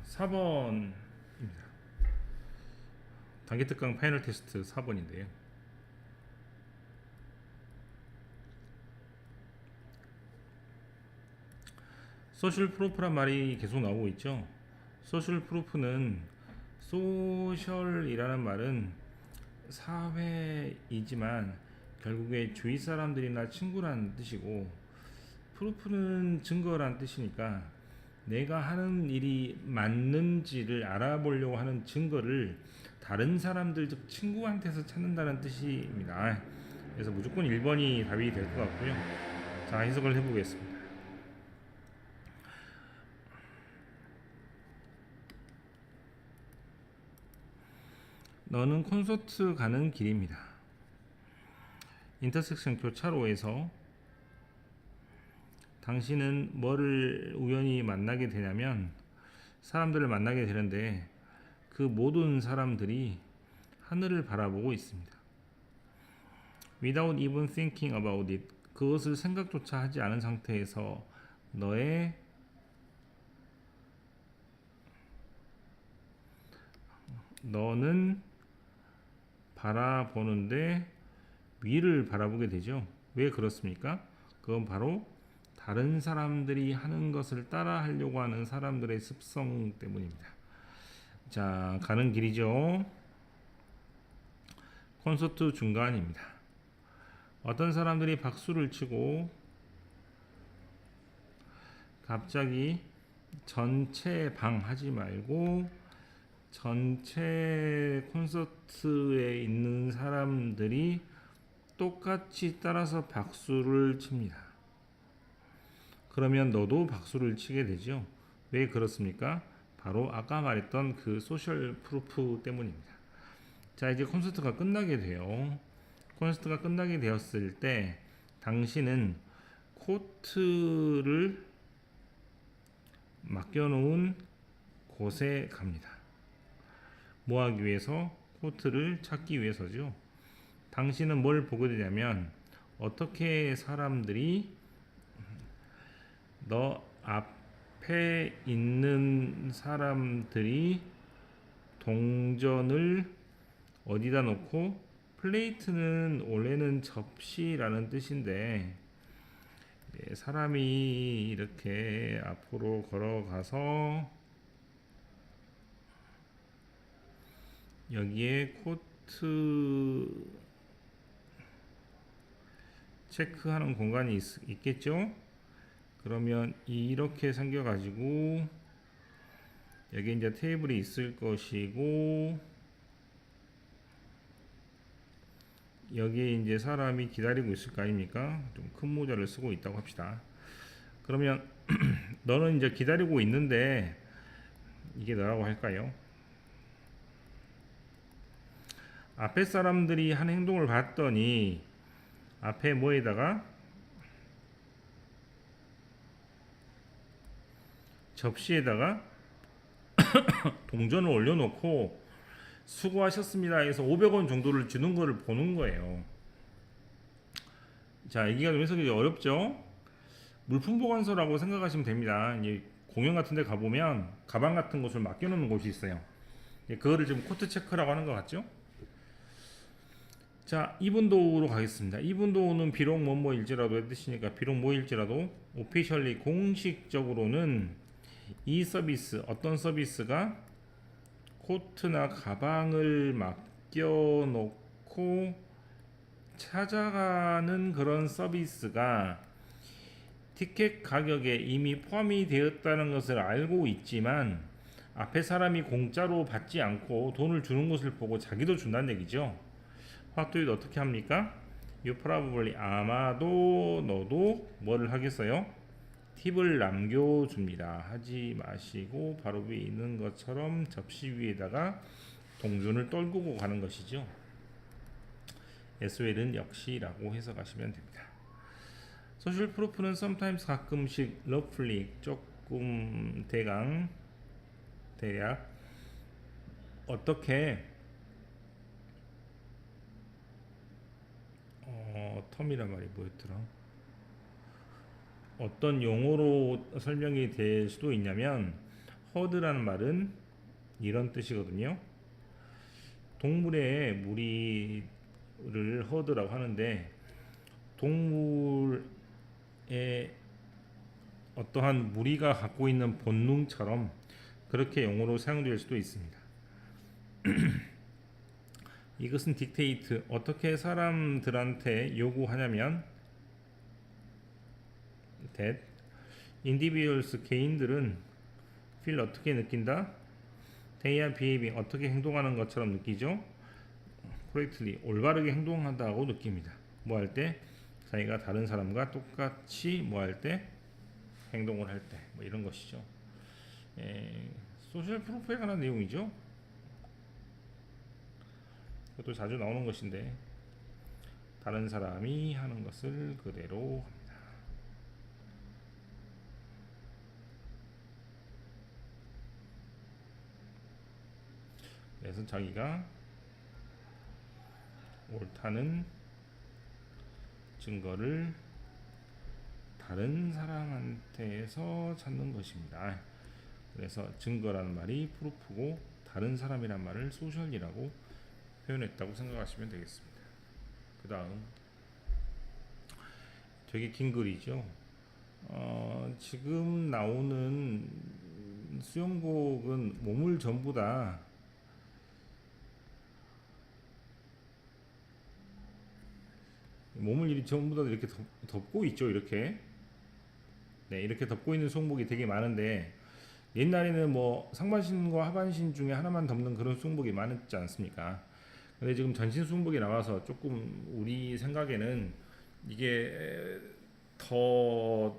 4번입니다. 단기 특강 파이널 테스트 4번인데요. 소셜 프루프란 말이 계속 나오고 있죠. 소셜 프루프는 소셜이라는 말은 사회이지만 결국에 주위 사람들이나 친구라는 뜻이고, 프루프는 증거란 뜻이니까 내가 하는 일이 맞는지를 알아보려고 하는 증거를 다른 사람들, 즉 친구한테서 찾는다는 뜻입니다. 그래서 무조건 1번이 답이 될 것 같고요. 자, 해석을 해보겠습니다. 너는 콘서트 가는 길입니다. 인터섹션 교차로에서 당신은 뭐를 우연히 만나게 되냐면 사람들을 만나게 되는데, 그 모든 사람들이 하늘을 바라보고 있습니다. Without even thinking about it, 그것을 생각조차 하지 않은 상태에서 너는 바라보는데 위를 바라보게 되죠. 왜 그렇습니까? 그건 바로 다른 사람들이 하는 것을 따라 하려고 하는 사람들의 습성 때문입니다. 자, 가는 길이죠. 콘서트 중간입니다. 어떤 사람들이 박수를 치고 갑자기 전체 방 하지 말고 전체 콘서트에 있는 사람들이 똑같이 따라서 박수를 칩니다. 그러면 너도 박수를 치게 되죠. 왜 그렇습니까? 바로 아까 말했던 그 소셜 프루프 때문입니다. 자, 이제 콘서트가 끝나게 돼요. 콘서트가 끝나게 되었을 때 당신은 코트를 맡겨놓은 곳에 갑니다. 뭐 하기 위해서? 코트를 찾기 위해서죠. 당신은 뭘 보게 되냐면, 어떻게 사람들이 너 앞에 있는 사람들이 동전을 어디다 놓고, 플레이트는 원래는 접시라는 뜻인데, 사람이 이렇게 앞으로 걸어가서 여기에 코트 체크하는 공간이 있겠죠. 그러면 이렇게 생겨 가지고 여기 이제 테이블이 있을 것이고, 여기에 이제 사람이 기다리고 있을 거 아닙니까? 좀 큰 모자를 쓰고 있다고 합시다. 그러면 너는 이제 기다리고 있는데, 이게 너라고 할까요? 앞에 사람들이 한 행동을 봤더니 앞에 뭐에다가 접시에다가 동전을 올려놓고 수고하셨습니다 해서 500원 정도를 주는 거를 보는 거예요. 자, 여기가 좀 해석이 어렵죠? 물품 보관소라고 생각하시면 됩니다. 이제 공연 같은 데 가보면 가방 같은 것을 맡겨놓는 곳이 있어요. 그거를 지금 코트 체크라고 하는 것 같죠? 자, 이분도우로 가겠습니다. 이분도우는 비록 뭐뭐일지라도 뜻이니까, 비록 뭐일지라도 오피셜리 공식적으로는 이 서비스, 어떤 서비스가 코트나 가방을 맡겨놓고 찾아가는 그런 서비스가 티켓 가격에 이미 포함이 되었다는 것을 알고 있지만, 앞에 사람이 공짜로 받지 않고 돈을 주는 것을 보고 자기도 준다는 얘기죠. 화투율 어떻게 합니까? You probably, 아마도 너도 뭐를 하겠어요? 팁을 남겨줍니다. 하지 마시고 바로 위에 있는 것처럼 접시 위에다가 동전을 떨구고 가는 것이죠. SOL은 역시라고 해석하시면 됩니다. 소셜 프루프는 sometimes, 가끔씩, roughly, 조금, 대강, 대략, 어떻게, 텀이란 말이 뭐였더라? 어떤 용어로 설명이 될 수도 있냐면, 허드라는 말은 이런 뜻이거든요. 동물의 무리를 허드라고 하는데 동물의 어떠한 무리가 갖고 있는 본능처럼 그렇게 영어로 사용될 수도 있습니다. 이것은 딕테이트 어떻게 사람들한테 요구하냐면 that individuals 개인들은 feel 어떻게 느낀다 they are behaving 어떻게 행동하는 것처럼 느끼죠. correctly 올바르게 행동한다고 느낍니다. 뭐 할 때 자기가 다른 사람과 똑같이 뭐 할 때 행동을 할 때 뭐 이런 것이죠. 소셜 프로프에 관한 내용이죠. 그것도 자주 나오는 것인데 다른 사람이 하는 것을 그대로 합니다. 그래서 자기가 옳다는 증거를 다른 사람한테서 찾는 것입니다. 그래서 증거라는 말이 프루프고 다른 사람이란 말을 소셜이라고 표현했다고 생각하시면 되겠습니다. 그 다음 되게 긴 글이죠. 지금 나오는 수영복은 몸을 전부 다 몸을 전부 다 이렇게 덮고 있죠. 이렇게 이렇게 덮고 있는 수영복이 되게 많은데 옛날에는 뭐 상반신과 하반신 중에 하나만 덮는 그런 수영복이 많았지 않습니까? 근데 지금 전신 수영복이 나와서 조금 우리 생각에는 이게 더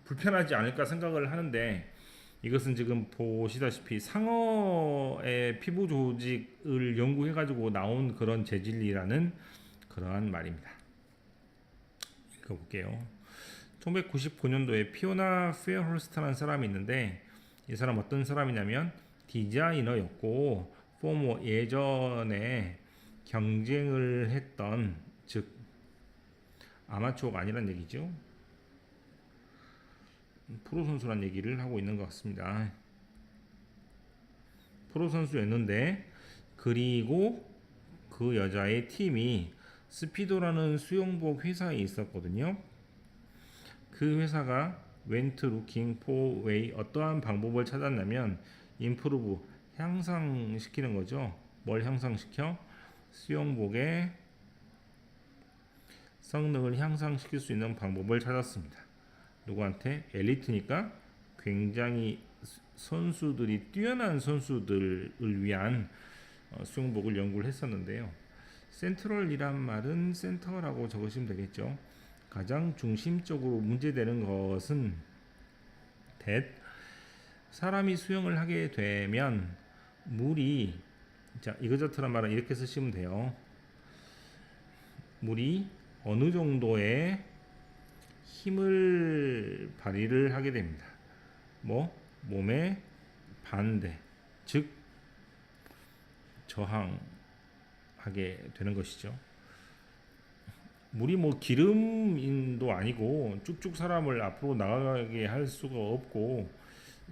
불편하지 않을까 생각을 하는데 이것은 지금 보시다시피 상어의 피부 조직을 연구해 가지고 나온 그런 재질이라는 그러한 말입니다. 읽어볼게요. 1999년도에 피오나 페어홀스트라는 사람이 있는데 이 사람 어떤 사람이냐면 디자이너였고 포머 예전에 경쟁을 했던 즉 아마추어가 아니란 얘기죠. 프로 선수란 얘기를 하고 있는 것 같습니다. 프로 선수였는데 그리고 그 여자의 팀이 스피도라는 수영복 회사에 있었거든요. 그 회사가 went looking for way 어떠한 방법을 찾았냐면 improve 향상시키는 거죠. 뭘 향상시켜? 수영복의 성능을 향상시킬 수 있는 방법을 찾았습니다. 누구한테? 엘리트니까 굉장히 선수들이 뛰어난 선수들을 위한 수영복을 연구를 했었는데요. 센트럴이란 말은 센터라고 적으시면 되겠죠. 가장 중심적으로 문제되는 것은 that 사람이 수영을 하게 되면 물이 자 이거저트란 말은 이렇게 쓰시면 돼요. 물이 어느 정도의 힘을 발휘를 하게 됩니다. 뭐 몸의 반대 즉 저항하게 되는 것이죠. 물이 뭐 기름도 아니고 쭉쭉 사람을 앞으로 나가게 할 수가 없고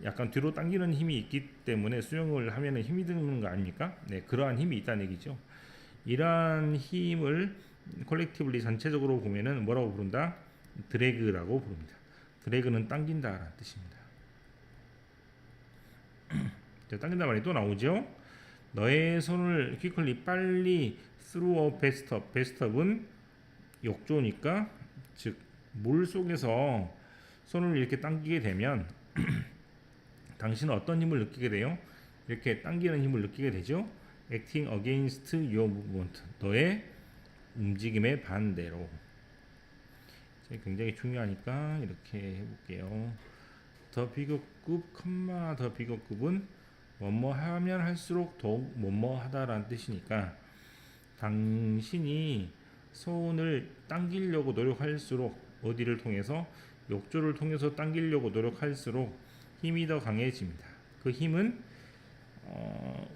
약간 뒤로 당기는 힘이 있기 때문에 수영을 하면 힘이 드는 거 아닙니까? 네, 그러한 힘이 있다는 얘기죠. 이러한 힘을 콜렉티블리 전체적으로 보면은 뭐라고 부른다? 드래그라고 부릅니다. 드래그는 당긴다라는 뜻입니다. 당긴다 말이 또 나오죠. 너의 손을 quickly 빨리 through a bathtub. bathtub은 욕조니까 즉 물 속에서 손을 이렇게 당기게 되면 당신은 어떤 힘을 느끼게 돼요? 이렇게 당기는 힘을 느끼게 되죠. acting against your movement. 너의 움직임의 반대로. 굉장히 중요하니까 이렇게 해볼게요. 더 비교급, 더 비교급은 뭐뭐 하면 할수록 더욱 뭐뭐 하다라는 뜻이니까 당신이 손을 당기려고 노력할수록 어디를 통해서 욕조를 통해서 당기려고 노력할수록 힘이 더 강해집니다. 그 힘은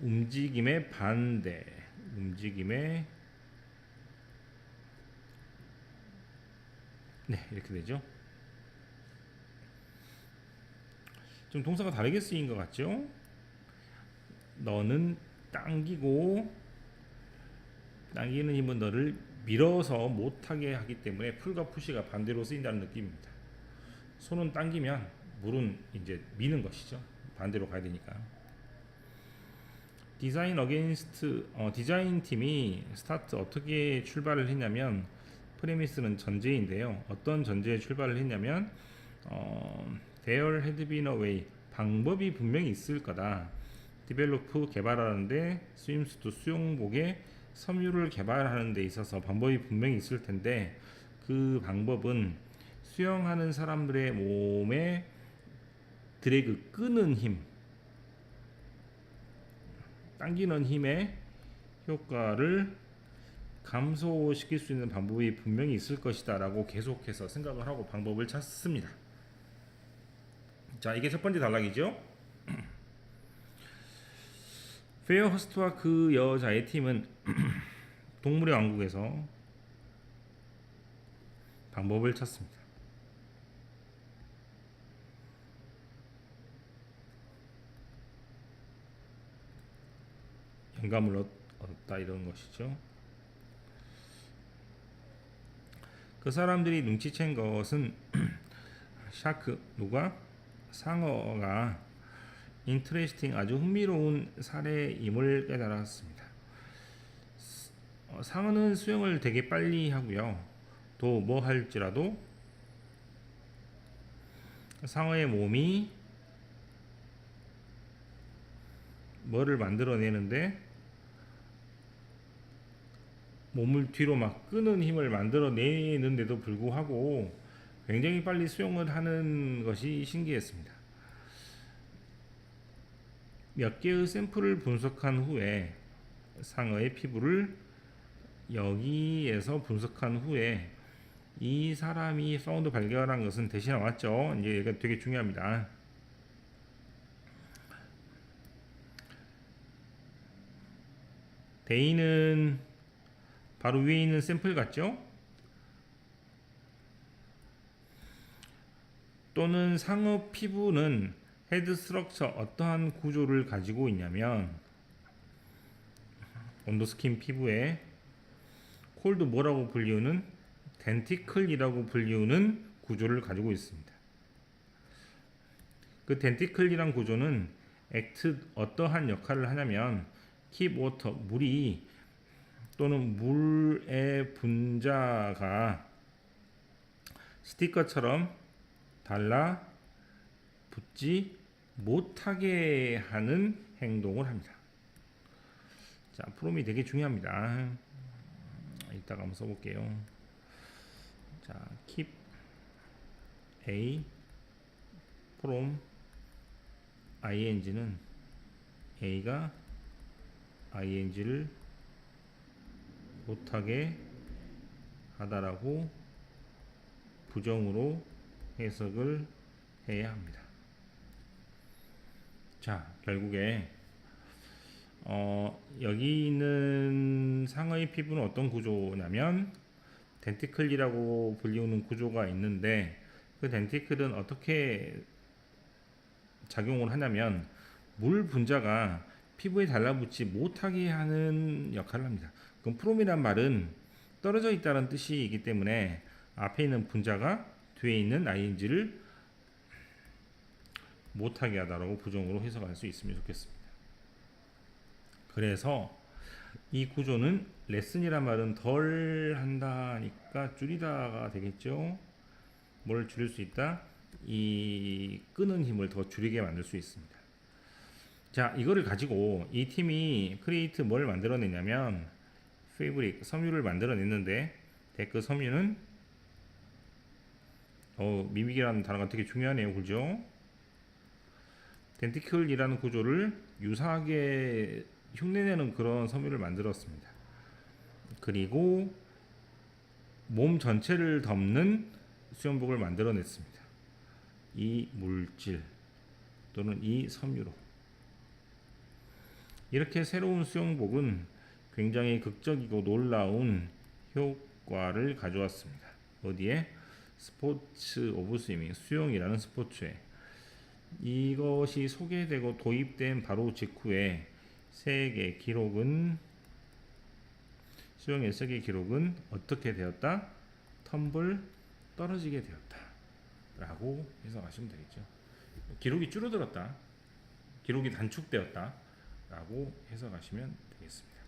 움직임의 반대, 움직임의 이렇게 되죠. 좀 동사가 다르게 쓰인 것 같죠? 너는 당기고, 당기는 힘은 너를 밀어서 못하게 하기 때문에 풀과 푸시가 반대로 쓰인다는 느낌입니다. 손은 당기면 물은 이제 미는 것이죠. 반대로 가야 되니까. 디자인 팀이 스타트 어떻게 출발을 했냐면, 프레미스는 전제인데요. 어떤 전제에 출발을 했냐면, there had been a way, 방법이 분명히 있을 거다. 디벨로프 개발하는데, 스윙수트 수영복에 섬유를 개발하는 데 있어서 방법이 분명히 있을 텐데, 그 방법은 수영하는 사람들의 몸에 드래그 끄는 힘, 당기는 힘의 효과를 감소시킬 수 있는 방법이 분명히 있을 것이다 라고 계속해서 생각을 하고 방법을 찾습니다. 자, 이게 첫 번째 단락이죠. 페어허스트와 그 여자의 팀은 동물의 왕국에서 방법을 찾습니다. 영감을 얻었다 이런 것이죠. 그 사람들이 눈치챈 것은 샤크, 누가? 상어가 인트레스팅, 아주 흥미로운 사례임을 깨달았습니다. 상어는 수영을 되게 빨리 하고요. 또 뭐 할지라도 상어의 몸이 뭐를 만들어내는데, 몸을 뒤로 막 끄는 힘을 만들어내는데도 불구하고 굉장히 빨리 수영을 하는 것이 신기했습니다. 몇 개의 샘플을 분석한 후에, 상어의 피부를 여기에서 분석한 후에 이 사람이 사운드 발견한 것은 대신 나왔죠. 이제 이게 되게 중요합니다. 데이는 바로 위에 있는 샘플 같죠? 또는 상어 피부는 헤드 스트럭처, 어떠한 구조를 가지고 있냐면, 온도스킨 피부에 콜드 뭐라고 불리우는, 덴티클이라고 불리우는 구조를 가지고 있습니다. 그 덴티클이란 구조는 어떠한 역할을 하냐면, keep water, 물이 또는 물의 분자가 스티커처럼 달라 붙지 못하게 하는 행동을 합니다. 자, 프롬이 되게 중요합니다. 이따가 한번 써볼게요. 자, keep a from ing는 a가 ing를 못하게 하다라고 부정으로 해석을 해야 합니다. 자, 결국에 여기 있는 상어의 피부는 어떤 구조냐면, 덴티클이라고 불리우는 구조가 있는데, 그 덴티클은 어떻게 작용을 하냐면, 물 분자가 피부에 달라붙지 못하게 하는 역할을 합니다. 그럼 프롬이란 말은 떨어져 있다는 뜻이기 때문에 앞에 있는 분자가 뒤에 있는 ing를 못하게 하다라고 부정으로 해석할 수 있으면 좋겠습니다. 그래서 이 구조는 레슨이란 말은 덜 한다니까 줄이다가 되겠죠. 뭘 줄일 수 있다? 이 끄는 힘을 더 줄이게 만들 수 있습니다. 자, 이거를 가지고 이 팀이 크리에이트 뭘 만들어내냐면, 페이브릭, 섬유를 만들어냈는데, 그 섬유는 미믹이라는 단어가 되게 중요하네요. 그죠? 덴티클이라는 구조를 유사하게 흉내내는 그런 섬유를 만들었습니다. 그리고 몸 전체를 덮는 수영복을 만들어냈습니다. 이 물질 또는 이 섬유로. 이렇게 새로운 수영복은 굉장히 극적이고 놀라운 효과를 가져왔습니다. 어디에? 스포츠 오브 스위밍, 수영이라는 스포츠에. 이것이 소개되고 도입된 바로 직후에 세계 기록은 수용의 세계 기록은 어떻게 되었다? 텀블 떨어지게 되었다 라고 해석하시면 되겠죠. 기록이 줄어들었다, 기록이 단축되었다 라고 해석하시면 되겠습니다.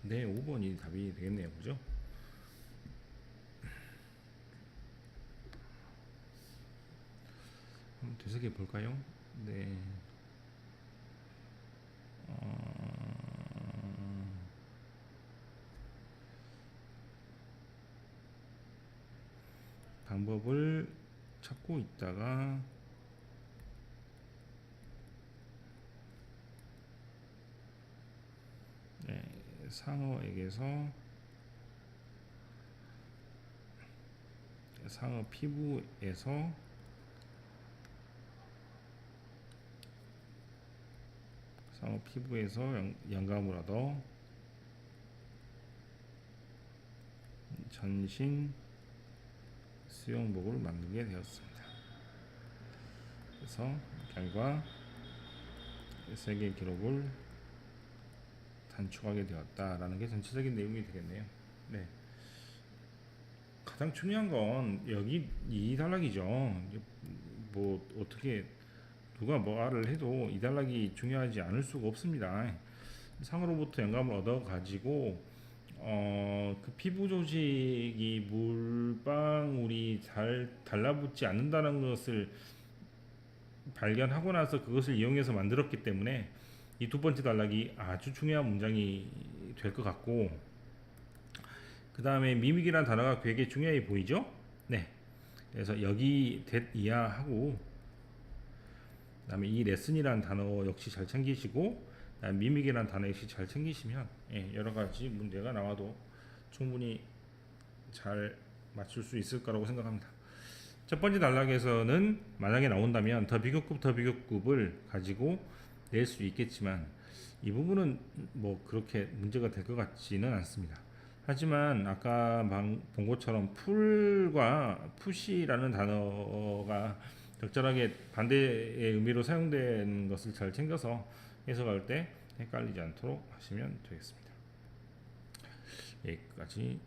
네, 5번이 답이 되겠네요. 그죠? 한번 되새겨 볼까요? 네. 방법을 찾고 있다가 네, 상어에게서 상어 피부에서 영감을 얻어 전신 수영복을 만들게 되었습니다. 그래서 결과 세계 기록을 단축하게 되었다라는 게 전체적인 내용이 되겠네요. 네. 가장 중요한 건 여기 이 단락이죠. 뭐 어떻게 누가 뭐를 해도 이 단락이 중요하지 않을 수가 없습니다. 상으로부터 영감을 얻어 가지고 그 피부 조직이 물방울이 잘 달라붙지 않는다는 것을 발견하고 나서 그것을 이용해서 만들었기 때문에 이 두 번째 단락이 아주 중요한 문장이 될 것 같고, 그 다음에 미믹이라는 단어가 되게 중요해 보이죠? 네. 그래서 여기 that 이하하고, 그 다음에 이 레슨이라는 단어 역시 잘 챙기시고, 미믹이라는 단어 역시 잘 챙기시면 여러 가지 문제가 나와도 충분히 잘 맞출 수 있을 거라고 생각합니다. 첫 번째 단락에서는 만약에 나온다면 더 비교급을 가지고 낼 수 있겠지만 이 부분은 뭐 그렇게 문제가 될 것 같지는 않습니다. 하지만 아까 본 것처럼 풀과 푸시라는 단어가 적절하게 반대의 의미로 사용된 것을 잘 챙겨서 해석할 때 헷갈리지 않도록 하시면 되겠습니다. 여기까지